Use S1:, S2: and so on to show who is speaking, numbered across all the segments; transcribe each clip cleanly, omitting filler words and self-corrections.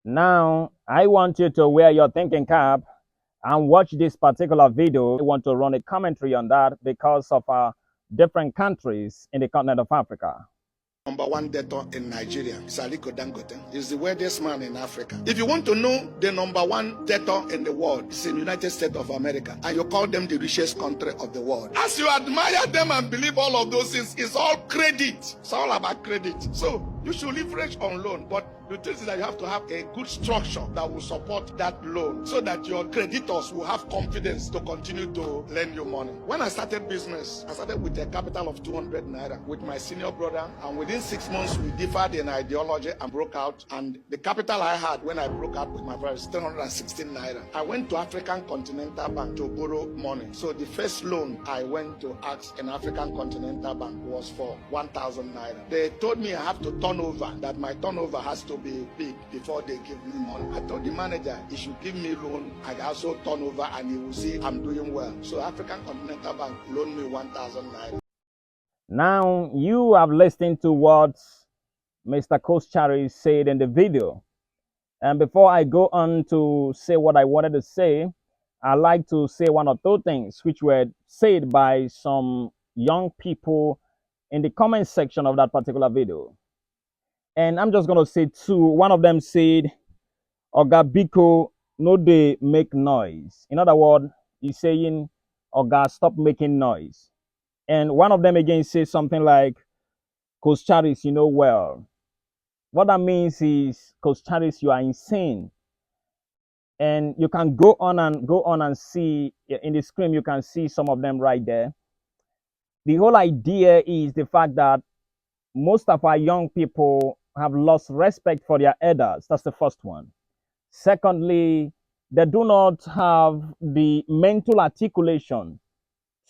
S1: Now, I want you to wear your thinking cap and watch this particular video. I want to run a commentary on that because of different countries in the continent of Africa.
S2: Number one debtor in Nigeria is Aliko Dangote. He's the wealthiest man in Africa. If you want to know the number one debtor in the world, it's in the United States of America. And you call them the richest country of the world. As you admire them and believe all of those things, it's all credit. It's all about credit. So you should leverage on loan. But the thing is that you have to have a good structure that will support that loan so that your creditors will have confidence to continue to lend you money. When I started business, I started with a capital of 200 naira with my senior brother. And within 6 months, we differed in ideology and broke out. And the capital I had when I broke out with my brother is 316 naira. I went to African Continental Bank to borrow money. So the first loan I went to ask an African Continental Bank was for 1,000 naira. They told me I have to turn over, that my turnover has to be big before they give me money. I told the manager he should give me loan. I also turn over and he will see I'm doing well. So African Continental Bank loaned me 1,000 naira.
S1: Now, you have listened to what Mr. Koschari said in the video. And before I go on to say what I wanted to say, I'd like to say one or two things which were said by some young people in the comment section of that particular video. And I'm just going to say two. One of them said, Oga Biko, no they make noise. In other words, he's saying, Oga, stop making noise. And one of them again says something like, Coach Charis, you know well. What that means is, Coach Charis, you are insane. And you can go on and see in the screen, you can see some of them right there. The whole idea is the fact that most of our young people have lost respect for their elders. That's the first one. Secondly, they do not have the mental articulation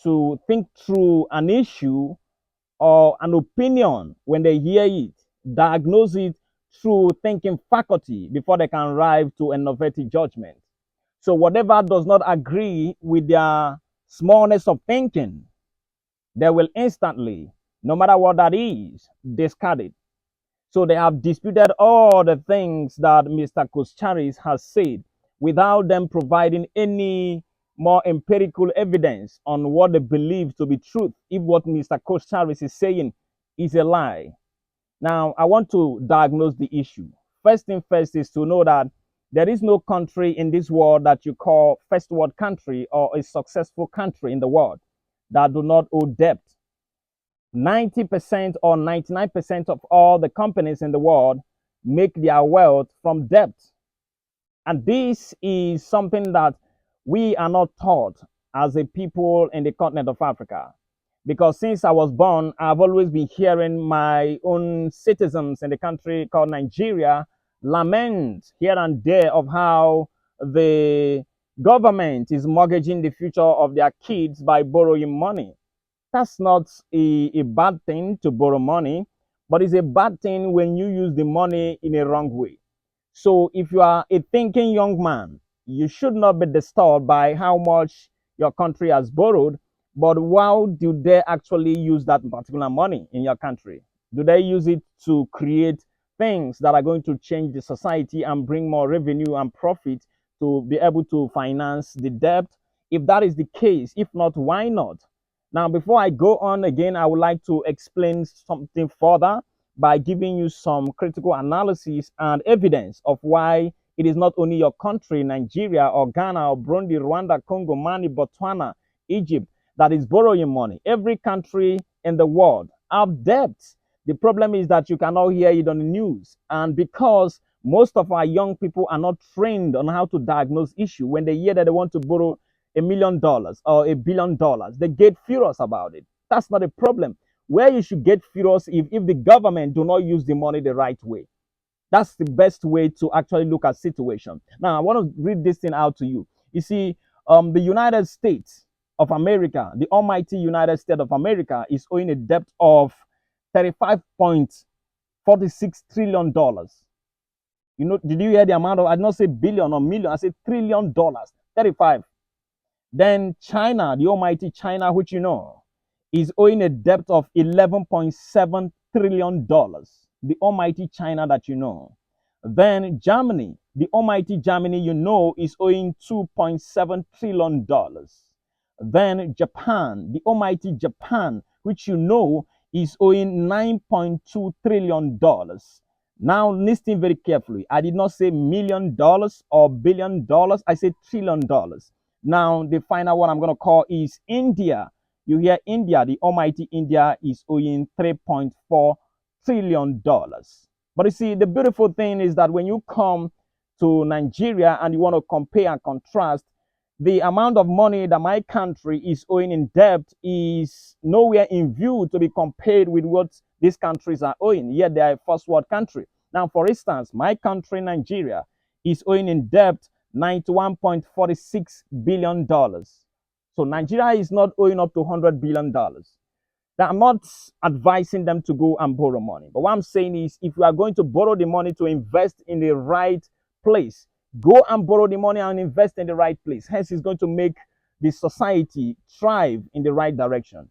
S1: to think through an issue or an opinion when they hear it, diagnose it through thinking faculty before they can arrive to innovative judgment. So whatever does not agree with their smallness of thinking, they will instantly, no matter what that is, discard it. So they have disputed all the things that Mr. Koschari has said without them providing any more empirical evidence on what they believe to be truth, if what Mr. Koschari is saying is a lie. Now, I want to diagnose the issue. First thing first is to know that there is no country in this world that you call first world country or a successful country in the world that do not owe debt. 90% or 99% of all the companies in the world make their wealth from debt. And this is something that we are not taught as a people in the continent of Africa. Because since I was born, I've always been hearing my own citizens in the country called Nigeria lament here and there of how the government is mortgaging the future of their kids by borrowing money. That's not a bad thing to borrow money, but it's a bad thing when you use the money in a wrong way. So if you are a thinking young man, you should not be disturbed by how much your country has borrowed, but how do they actually use that particular money in your country? Do they use it to create things that are going to change the society and bring more revenue and profit to be able to finance the debt? If that is the case, if not, why not? Now, before I go on again, I would like to explain something further by giving you some critical analysis and evidence of why it is not only your country, Nigeria or Ghana or Burundi, Rwanda, Congo, Mali, Botswana, Egypt, that is borrowing money. Every country in the world have debts. The problem is that you cannot hear it on the news. And because most of our young people are not trained on how to diagnose issue, when they hear that they want to borrow $1 million or $1 billion, they get furious about it. That's not a problem. Where you should get furious if the government do not use the money the right way. That's the best way to actually look at situation. Now, I want to read this thing out to you. You see, the United States of America, the almighty United States of America, is owing a debt of $35.46 trillion. You know, did you hear the amount of? I did not say billion or million. I said $1 trillion. 35. Then China, the almighty China, which you know, is owing a debt of $11.7 trillion. The almighty China that you know. Then Germany The almighty Germany, is owing $2.7 trillion. Then Japan, the almighty Japan, which is owing $9.2 trillion. Now, listen very carefully. I did not say $1,000,000 or $1 billion. I said $1 trillion. Now, the final one I'm going to call is India. You hear India, the almighty India is owing $3.4 trillion. But you see, the beautiful thing is that when you come to Nigeria and you want to compare and contrast, the amount of money that my country is owing in debt is nowhere in view to be compared with what these countries are owing, yet they are a first world country. Now, for instance, my country, Nigeria, is owing in debt $91.46 billion. So Nigeria is not owing up to $100 billion. Now, I'm not advising them to go and borrow money. But what I'm saying is, if you are going to borrow the money to invest in the right place, go and borrow the money and invest in the right place. Hence, it's going to make the society thrive in the right direction.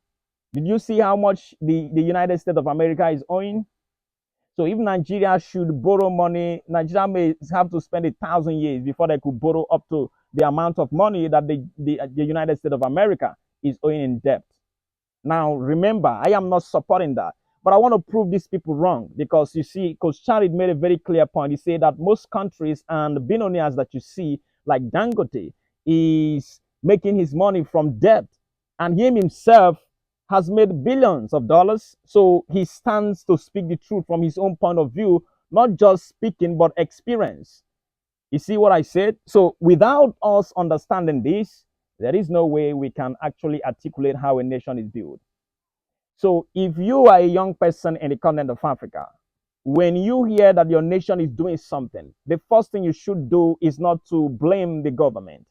S1: Did you see how much the United States of America is owing? So if Nigeria should borrow money, Nigeria may have to spend 1,000 years before they could borrow up to the amount of money that the United States of America is owing in debt. Now, remember, I am not supporting that. But I want to prove these people wrong because you see, Coach Charid made a very clear point. He said that most countries and billionaires that you see, like Dangote, is making his money from debt. And him himself has made billions of dollars. So he stands to speak the truth from his own point of view, not just speaking, but experience. You see what I said? So without us understanding this, there is no way we can actually articulate how a nation is built. So if you are a young person in the continent of Africa, when you hear that your nation is doing something, the first thing you should do is not to blame the government,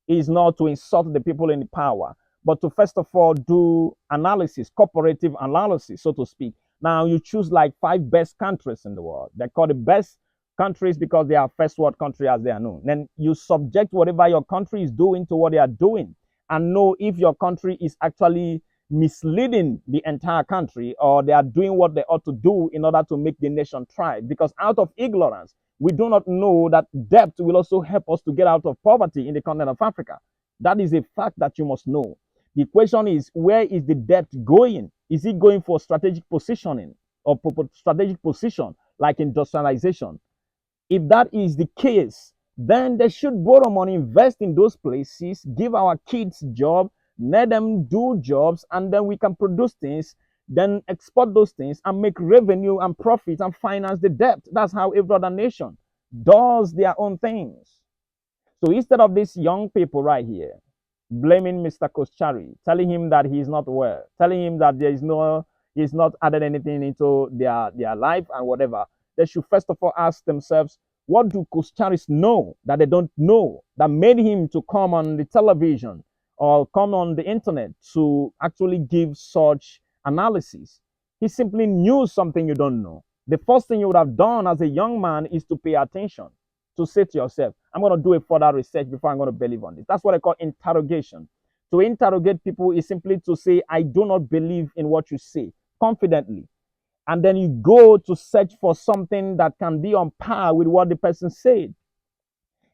S1: is not to insult the people in the power, but to first of all do analysis, cooperative analysis, so to speak. Now you choose like 5 best countries in the world. They're called the best countries because they are first world country as they are known. Then you subject whatever your country is doing to what they are doing and know if your country is actually misleading the entire country or they are doing what they ought to do in order to make the nation thrive. Because out of ignorance, we do not know that debt will also help us to get out of poverty in the continent of Africa. That is a fact that you must know. The question is, where is the debt going? Is it going for strategic positioning or strategic position like industrialization? If that is the case, then they should borrow money, invest in those places, give our kids job, let them do jobs, and then we can produce things, then export those things and make revenue and profit and finance the debt. That's how every other nation does their own things. So instead of these young people right here blaming Mr. Koschari, telling him that he's not well, telling him that he's not added anything into their life and whatever, they should first of all ask themselves, what do Koscheris know that they don't know that made him to come on the television or come on the internet to actually give such analysis? He simply knew something you don't know. The first thing you would have done as a young man is to pay attention, to say to yourself, I'm going to do a further research before I'm going to believe on this. That's what I call interrogation. To interrogate people is simply to say, I do not believe in what you say confidently. And then you go to search for something that can be on par with what the person said.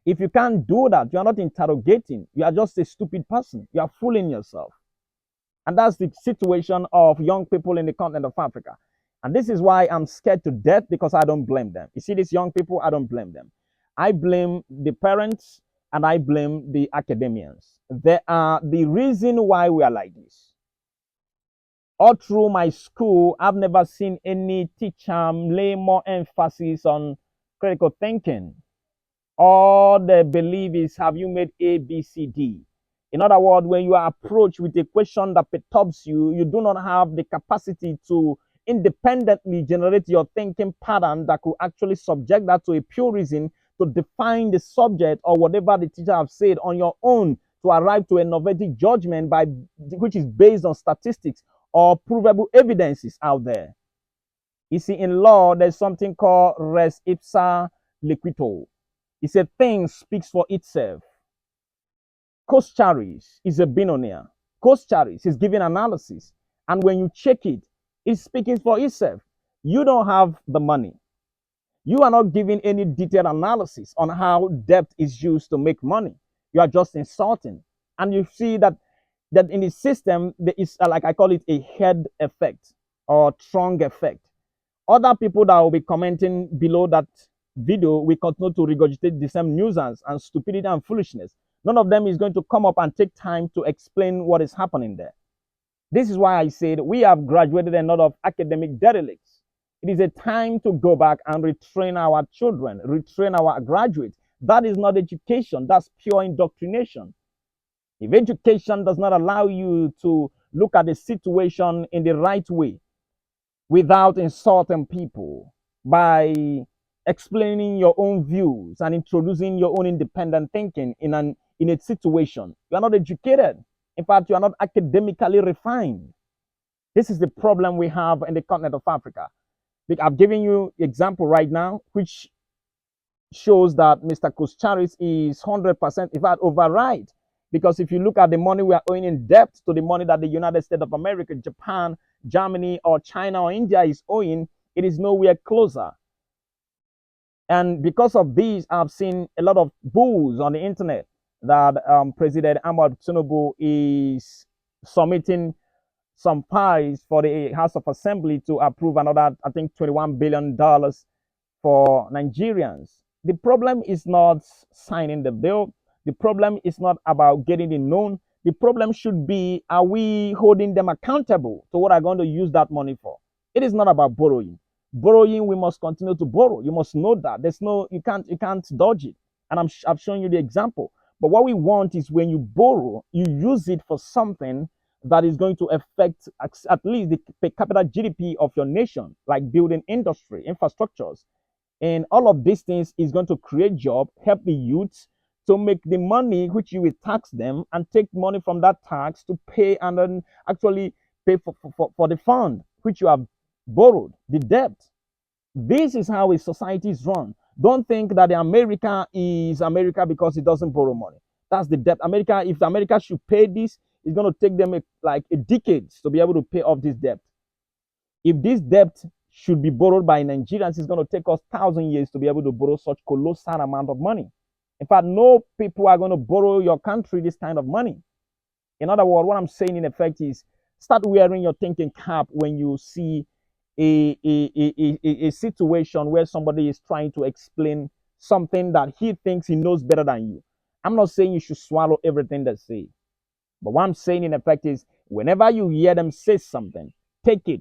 S1: If you can't do that, you are not interrogating. You are just a stupid person. You are fooling yourself. And that's the situation of young people in the continent of Africa. And this is why I'm scared to death, because I don't blame them. You see, these young people, I don't blame them. I blame the parents and I blame the academians. They are the reason why we are like this. All through my school, I've never seen any teacher lay more emphasis on critical thinking. All they believe is, have you made A, B, C, D? In other words, when you are approached with a question that perturbs you, you do not have the capacity to independently generate your thinking pattern that could actually subject that to a pure reason to define the subject or whatever the teacher have said on your own to arrive to a novelty judgment which is based on statistics or provable evidences out there. You see, in law, there's something called res ipsa liquito. It's a thing speaks for itself. Coach Charis is a billionaire. Coach Charis is giving analysis. And when you check it, it's speaking for itself. You don't have the money. You are not giving any detailed analysis on how debt is used to make money. You are just insulting. And you see that in the system, there is, like I call it, a head effect or trunk effect. Other people that will be commenting below that video will continue to regurgitate the same nuisance and stupidity and foolishness. None of them is going to come up and take time to explain what is happening there. This is why I said we have graduated a lot of academic derelicts. It is a time to go back and retrain our children, retrain our graduates. That is not education, that's pure indoctrination. If education does not allow you to look at the situation in the right way without insulting people, by explaining your own views and introducing your own independent thinking in a situation, you are not educated. In fact, you are not academically refined. This is the problem we have in the continent of Africa. I've given you example right now, which shows that Mr. Kucharis is 100%, in fact, override. Because if you look at the money we are owing in debt to the money that the United States of America, Japan, Germany, or China or India is owing, it is nowhere closer. And because of this, I've seen a lot of bulls on the internet that President Ahmad Tinubu is submitting some files for the House of Assembly to approve another, I think, $21 billion for Nigerians. The problem is not signing the bill. The problem is not about getting it known. The problem should be, are we holding them accountable to what are going to use that money for? It is not about borrowing. Borrowing, we must continue to borrow. You must know that. You can't dodge it. And I've shown you the example. But what we want is when you borrow, you use it for something that is going to affect at least the per capita GDP of your nation, like building industry, infrastructures. And all of these things is going to create job, help the youths to make the money which you will tax them and take money from that tax to pay and then actually pay for the fund which you have borrowed, the debt. This is how a society is run. Don't think that the America is America because it doesn't borrow money. That's the debt. America, if America should pay this, it's going to take them like a decade to be able to pay off this debt. If this debt should be borrowed by Nigerians, it's going to take us 1,000 years to be able to borrow such colossal amount of money. In fact, no people are going to borrow your country this kind of money. In other words, what I'm saying in effect is start wearing your thinking cap when you see a situation where somebody is trying to explain something that he thinks he knows better than you. I'm not saying you should swallow everything they say. But what I'm saying in effect is whenever you hear them say something, take it,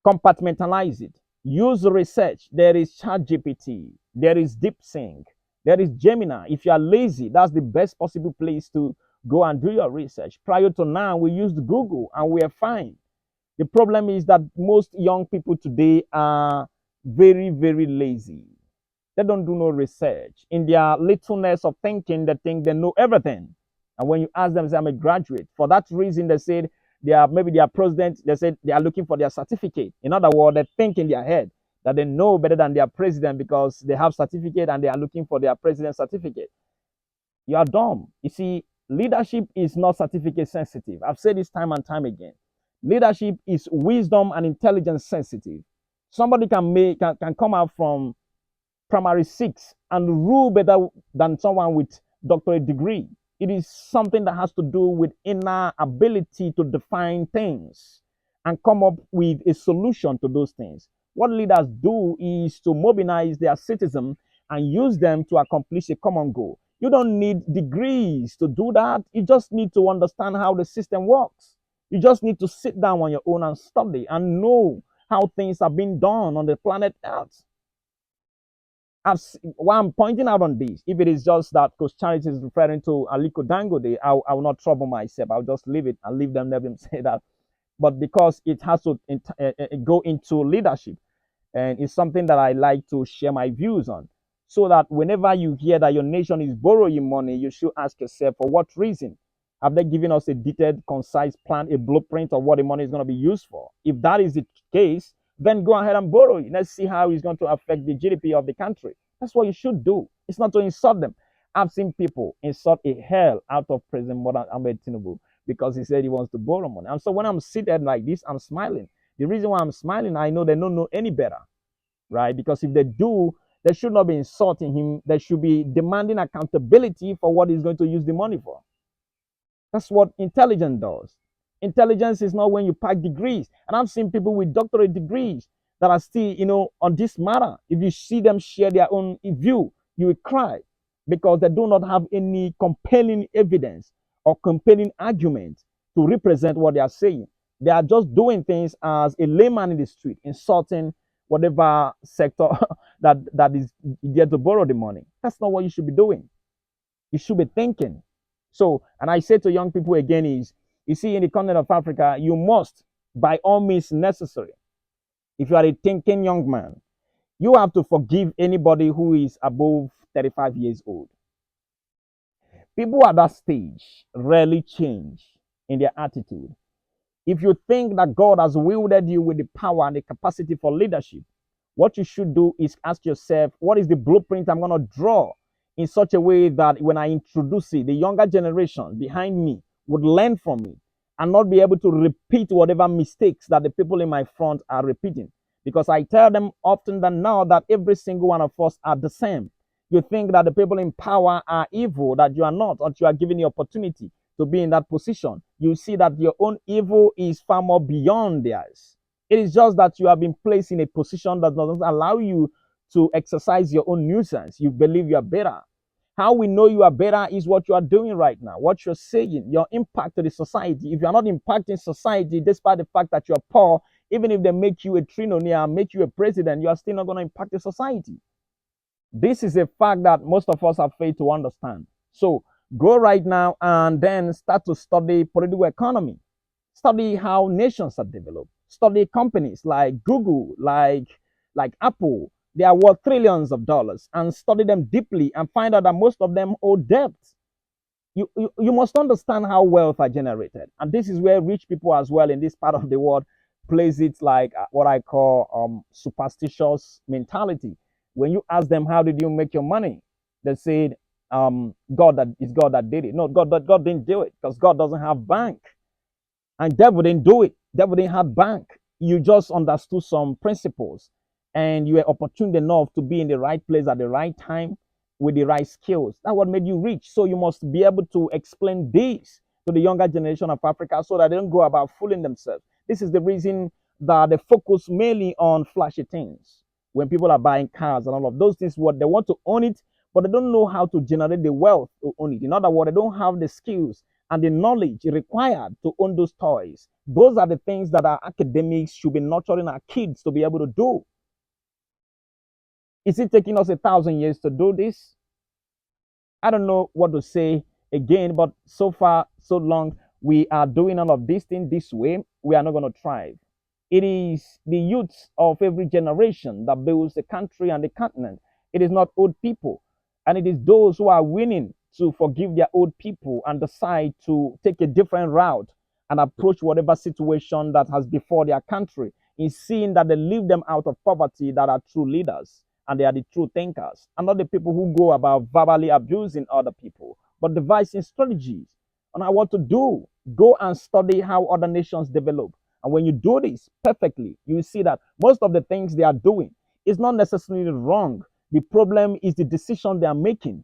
S1: compartmentalize it, use research. There is ChatGPT, there is DeepSync, there is Gemini. If you are lazy, that's the best possible place to go and do your research. Prior to now, we used Google and we are fine. The problem is that most young people today are very, very lazy. They don't do no research. In their littleness of thinking, they think they know everything. And when you ask them, say, I'm a graduate. For that reason, they said maybe their president, they said they are looking for their certificate. In other words, they think in their head that they know better than their president because they have certificate and they are looking for their president's certificate. You are dumb. You see, leadership is not certificate sensitive. I've said this time and time again. Leadership is wisdom and intelligence sensitive. Somebody can come out from primary six and rule better than someone with doctorate degree. It is something that has to do with inner ability to define things and come up with a solution to those things. What leaders do is to mobilize their citizens and use them to accomplish a common goal. You don't need degrees to do that. You just need to understand how the system works. You just need to sit down on your own and study and know how things are being done on the planet Earth. Why I'm pointing out on this, if it is just that Coach Charity is referring to Aliko Dangote, I will not trouble myself. I'll just leave it and leave them, let them say that. But because it has to go into leadership, and it's something that I like to share my views on, so that whenever you hear that your nation is borrowing money, you should ask yourself, for what reason? Have they given us a detailed, concise plan, a blueprint of what the money is going to be used for? If that is the case, then go ahead and borrow it. Let's see how it's going to affect the GDP of the country. That's what you should do. It's not to insult them. I've seen people insult a hell out of President Ahmed Tinubu because he said he wants to borrow money. And so when I'm seated like this, I'm smiling. The reason why I'm smiling, I know they don't know any better. right? Because if they do, they should not be insulting him. They should be demanding accountability for what he's going to use the money for. That's what intelligence does. Intelligence is not when you pack degrees. And I've seen people with doctorate degrees that are still, on this matter. If you see them share their own view, you will cry because they do not have any compelling evidence or compelling argument to represent what they are saying. They are just doing things as a layman in the street, insulting whatever sector that is there to borrow the money. That's not what you should be doing. You should be thinking. So, and I say to young people again is, you see, in the continent of Africa, you must, by all means necessary, if you are a thinking young man, you have to forgive anybody who is above 35 years old. People at that stage rarely change in their attitude. If you think that God has wielded you with the power and the capacity for leadership, what you should do is ask yourself, what is the blueprint I'm going to draw in such a way that when I introduce it, the younger generation behind me would learn from it and not be able to repeat whatever mistakes that the people in my front are repeating. Because I tell them often than now that every single one of us are the same. You think that the people in power are evil, that you are not, or you are given the opportunity to be in that position. You see that your own evil is far more beyond theirs. It is just that you have been placed in a position that doesn't allow you to exercise your own nuisance. You believe you are better. How we know you are better is what you are doing right now, what you're saying, your impact to the society. If you're not impacting society, despite the fact that you're poor, even if they make you a trillionaire, make you a president, you are still not going to impact the society. This is a fact that most of us have failed to understand. So go right now and then start to study political economy. Study how nations are developed. Study companies like Google, like Apple. They are worth trillions of dollars, and study them deeply and find out that most of them owe debt. You must understand how wealth are generated. And this is where rich people as well in this part of the world plays it like what I call superstitious mentality. When you ask them, how did you make your money? They said, God that did it. No, God didn't do it because God doesn't have bank. And devil didn't do it. Devil didn't have bank. You just understood some principles and you were opportune enough to be in the right place at the right time with the right skills. That's what made you rich. So you must be able to explain this to the younger generation of Africa so that they don't go about fooling themselves. This is the reason that they focus mainly on flashy things. When people are buying cars and all of those things, what they want to own it, but they don't know how to generate the wealth to own it. In other words, they don't have the skills and the knowledge required to own those toys. Those are the things that our academics should be nurturing our kids to be able to do. Is it taking us 1,000 years to do this? I don't know what to say again, but so far, so long, we are doing all of this thing this way, we are not going to thrive. It is the youths of every generation that builds the country and the continent. It is not old people. And it is those who are willing to forgive their old people and decide to take a different route and approach whatever situation that has before their country in seeing that they leave them out of poverty that are true leaders and they are the true thinkers and not the people who go about verbally abusing other people, but devising strategies on what to do. Go and study how other nations develop. And when you do this perfectly, you will see that most of the things they are doing is not necessarily wrong. The problem is the decision they are making.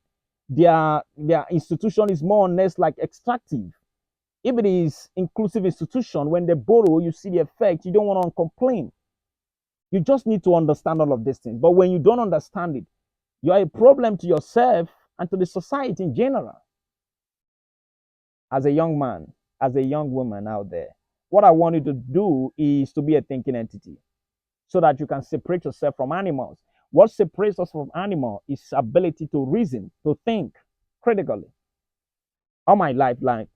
S1: Their institution is more or less like extractive. If it is inclusive institution, when they borrow, you see the effect. You don't want to complain. You just need to understand all of these things. But when you don't understand it, you are a problem to yourself and to the society in general. As a young man, as a young woman out there, what I want you to do is to be a thinking entity so that you can separate yourself from animals. What separates us from animal is ability to reason, to think critically. All my life, like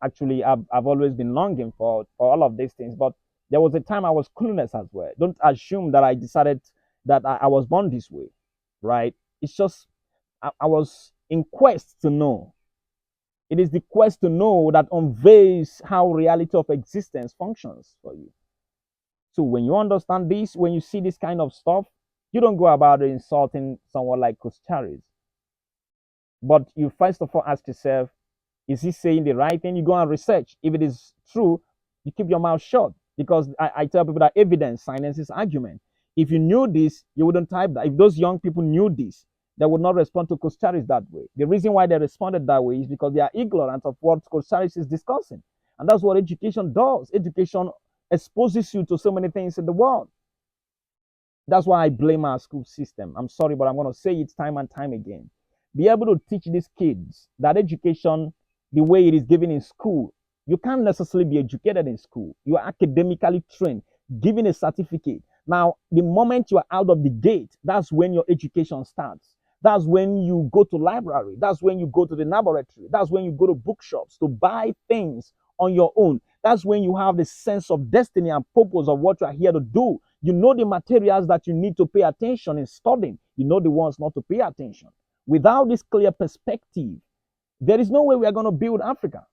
S1: actually, I've always been longing for all of these things, but there was a time I was clueless as well. Don't assume that I decided that I was born this way, right? It's just I was in quest to know. It is the quest to know that unveils how reality of existence functions for you. So when you understand this, when you see this kind of stuff, you don't go about insulting someone like Coach Charis. But you first of all ask yourself, is he saying the right thing? You go and research. If it is true, you keep your mouth shut. Because I tell people that evidence silences argument. If you knew this, you wouldn't type that. If those young people knew this, they would not respond to Coach Charis that way. The reason why they responded that way is because they are ignorant of what Coach Charis is discussing. And that's what education does. Education exposes you to so many things in the world. That's why I blame our school system. I'm sorry, but I'm going to say it time and time again. Be able to teach these kids that education, the way it is given in school, you can't necessarily be educated in school. You are academically trained, given a certificate. Now, the moment you are out of the gate, that's when your education starts. That's when you go to library. That's when you go to the laboratory. That's when you go to bookshops to buy things on your own. That's when you have the sense of destiny and purpose of what you are here to do. You know the materials that you need to pay attention in studying. You know the ones not to pay attention. Without this clear perspective, there is no way we are going to build Africa.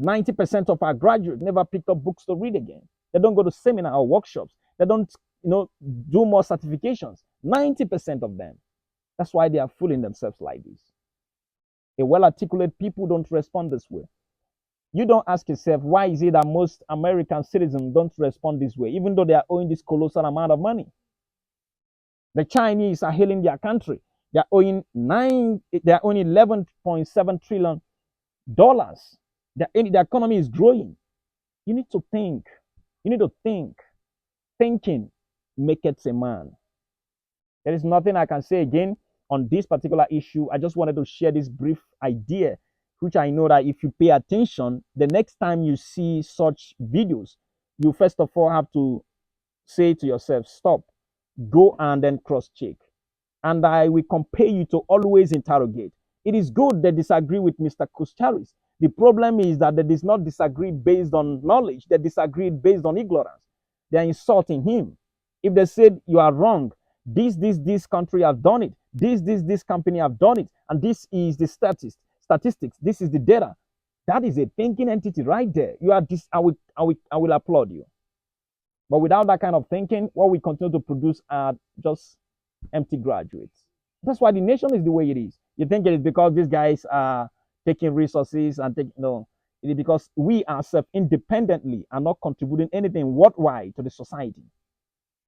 S1: 90% of our graduates never picked up books to read again. They don't go to seminar or workshops. They don't, do more certifications. 90% of them. That's why they are fooling themselves like this. A well-articulated people don't respond this way. You don't ask yourself, why is it that most American citizens don't respond this way, even though they are owing this colossal amount of money? The Chinese are hailing their country. They are owing 11.7 trillion dollars. The economy is growing. You need to think. You need to think. Thinking maketh a man. There is nothing I can say again on this particular issue. I just wanted to share this brief idea, which I know that if you pay attention, the next time you see such videos, you first of all have to say to yourself, stop, go and then cross-check. And I will compel you to always interrogate. It is good they disagree with Mr. Kustaris. The problem is that they did not disagree based on knowledge. They disagreed based on ignorance. They are insulting him. If they said you are wrong, this country have done it. This company have done it. And this is the statistics. This is the data. That is a thinking entity right there. You are this. I will applaud you. But without that kind of thinking, what we continue to produce are just empty graduates. That's why the nation is the way it is. You think it is because these guys are taking resources and no, it is because we ourselves independently are not contributing anything worthwhile to the society.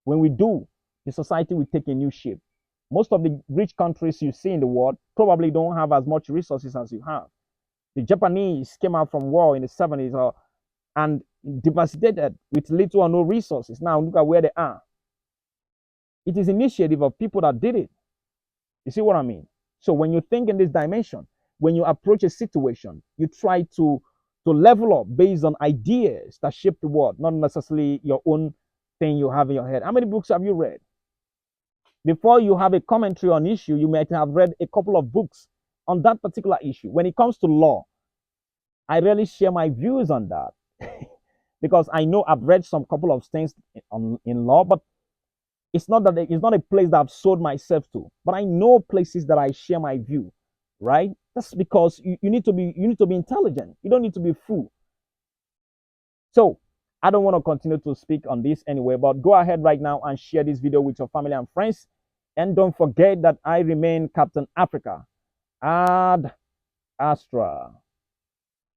S1: When we do, the society will take a new shape. Most of the rich countries you see in the world probably don't have as much resources as you have. The Japanese came out from war in the 70s and devastated with little or no resources. Now look at where they are. It is initiative of people that did it. You see what I mean? So when you think in this dimension, when you approach a situation, you try to level up based on ideas that shape the world, not necessarily your own thing you have in your head. How many books have you read? Before you have a commentary on issue, you might have read a couple of books on that particular issue. When it comes to law, I rarely share my views on that because I know I've read some couple of things in law, but it's not a place that I've sold myself to. But I know places that I share my view, right? That's because you need to be intelligent. You don't need to be a fool. So I don't want to continue to speak on this anyway, but go ahead right now and share this video with your family and friends. And don't forget that I remain Captain Africa. Ad Astra.